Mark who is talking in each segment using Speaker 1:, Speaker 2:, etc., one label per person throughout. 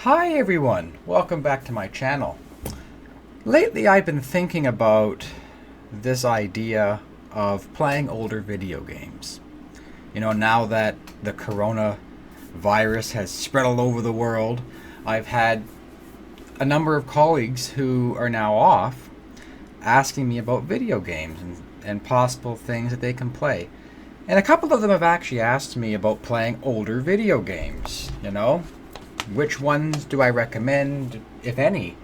Speaker 1: Hi everyone, welcome back to my channel. Lately I've been thinking about this idea of playing older video games. Now that the coronavirus has spread all over the world, I've had a number of colleagues who are now off asking me about video games and possible things that they can play. And a couple of them have actually asked me about playing older video games, which ones do I recommend, if any?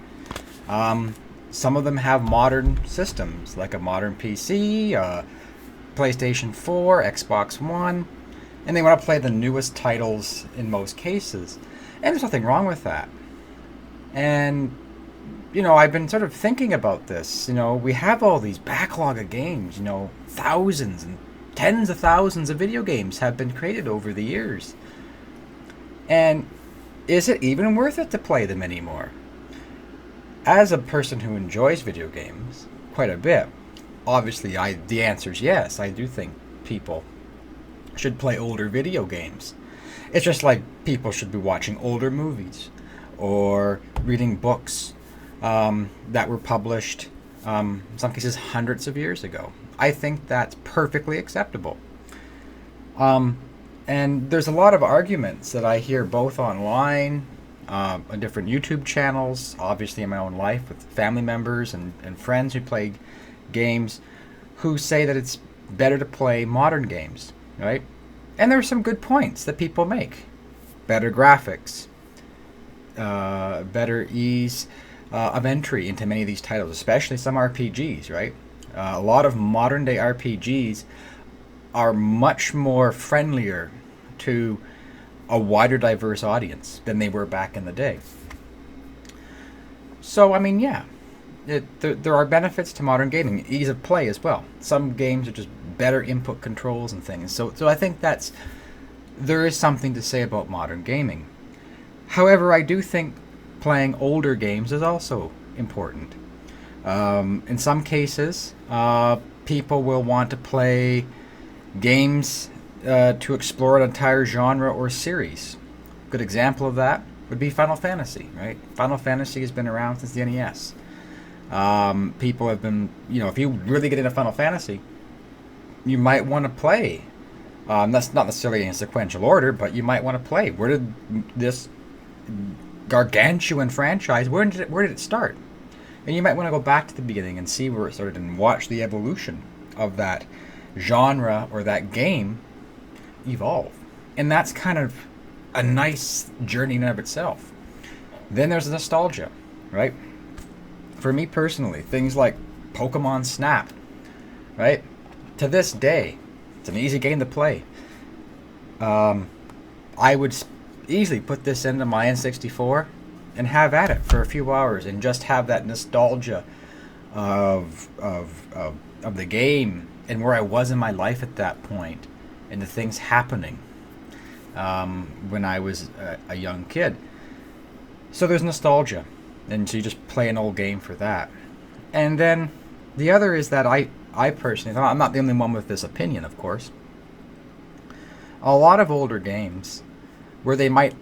Speaker 1: Some of them have modern systems, like a modern PC, PlayStation 4, Xbox One, and they want to play the newest titles in most cases. And there's nothing wrong with that. And, I've been sort of thinking about this. We have all these backlog of games, thousands and tens of thousands of video games have been created over the years. And is it even worth it to play them anymore? As a person who enjoys video games quite a bit, obviously the answer is yes. I do think people should play older video games. It's just like people should be watching older movies or reading books that were published, in some cases, hundreds of years ago. I think that's perfectly acceptable. And there's a lot of arguments that I hear both online, on different YouTube channels, obviously in my own life with family members and friends who play games, who say that it's better to play modern games, right? And there are some good points that people make. Better graphics, better ease of entry into many of these titles, especially some RPGs, right? A lot of modern day RPGs are much more friendlier to a wider diverse audience than they were back in the day. So, yeah, there are benefits to modern gaming, ease of play as well. Some games are just better input controls and things. So I think there is something to say about modern gaming. However, I do think playing older games is also important. In some cases, people will want to play games to explore an entire genre or series. A good example of that would be Final Fantasy, right? Final Fantasy has been around since the NES. People have been, if you really get into Final Fantasy, you might want to play. That's not necessarily in sequential order, but you might want to play. Where did this gargantuan franchise, where did it start? And you might want to go back to the beginning and see where it started and watch the evolution of that genre or that game evolve. And that's kind of a nice journey in and of itself. Then there's nostalgia, right? For me personally, things like Pokemon Snap, right? To this day, it's an easy game to play. I would easily put this into my N64 and have at it for a few hours and just have that nostalgia of the game and where I was in my life at that point and the things happening when I was a young kid. So there's nostalgia, and so you just play an old game for that. And then the other is that I personally, I'm not the only one with this opinion, of course, a lot of older games where they might,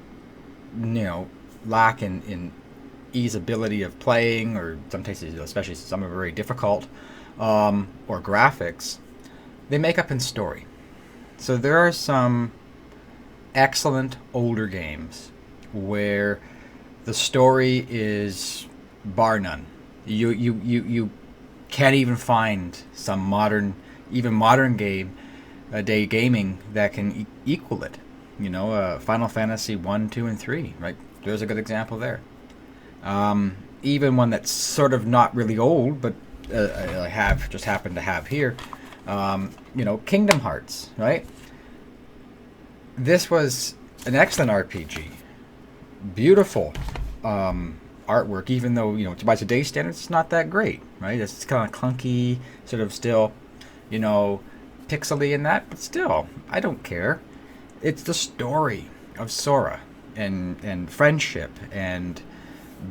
Speaker 1: lack in easeability of playing, or some cases, especially some are very difficult, or graphics, they make up in story. So there are some excellent older games where the story is bar none. You can't even find some modern game day gaming that can equal it. Final Fantasy 1, 2, and 3, right? There's a good example there. Even one that's sort of not really old, but I have just happened to have here. Kingdom Hearts, right? This was an excellent RPG. Beautiful artwork, even though, by today's standards, it's not that great, right? It's kind of clunky, sort of still, pixely in that, but still, I don't care. It's the story of Sora and friendship and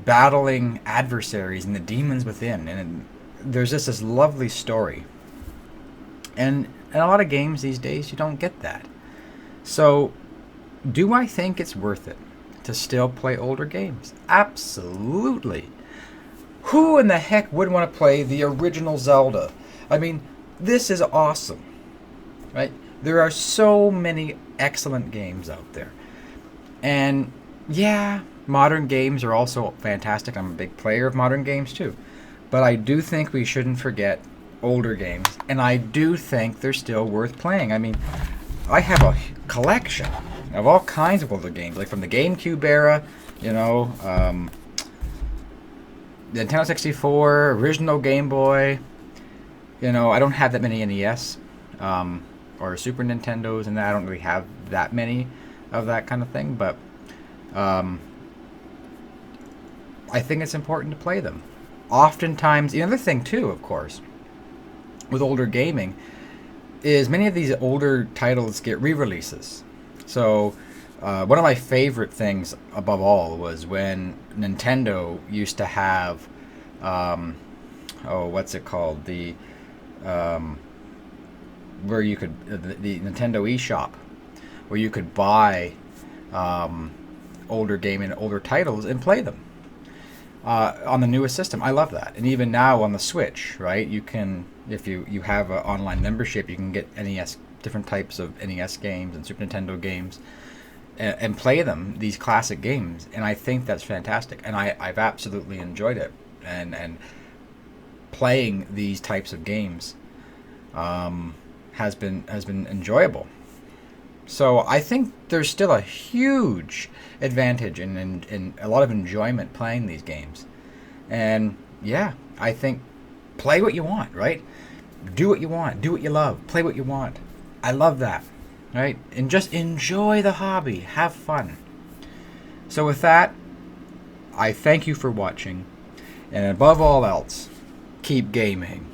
Speaker 1: battling adversaries and the demons within, and there's just this lovely story. And in a lot of games these days, you don't get that. So, do I think it's worth it to still play older games. Absolutely. Who in the heck would want to play the original Zelda? I mean, this is awesome, right? There are so many excellent games out there. And yeah, modern games are also fantastic. I'm a big player of modern games too. But I do think we shouldn't forget older games. And I do think they're still worth playing. I mean, I have a collection of all kinds of older games, like from the GameCube era, you know, Nintendo 64, original Game Boy. You know, I don't have that many NES or Super Nintendos, and I don't really have that many of that kind of thing. But I think it's important to play them. Oftentimes, the other thing too, of course, with older gaming, is many of these older titles get re-releases. So one of my favorite things above all was when Nintendo used to have, what's it called? The where you could the Nintendo eShop, where you could buy older game and older titles and play them on the newest system. I love that. And even now on the Switch, right? You can, if you have an online membership, you can get NES, different types of NES games and Super Nintendo games, and play them, these classic games. And I think that's fantastic. And I've absolutely enjoyed it. And playing these types of games has been enjoyable. So I think there's still a huge advantage and a lot of enjoyment playing these games. And yeah, I think play what you want, right? Do what you want. Do what you love. Play what you want. I love that, right? And just enjoy the hobby. Have fun. So with that, I thank you for watching. And above all else, keep gaming.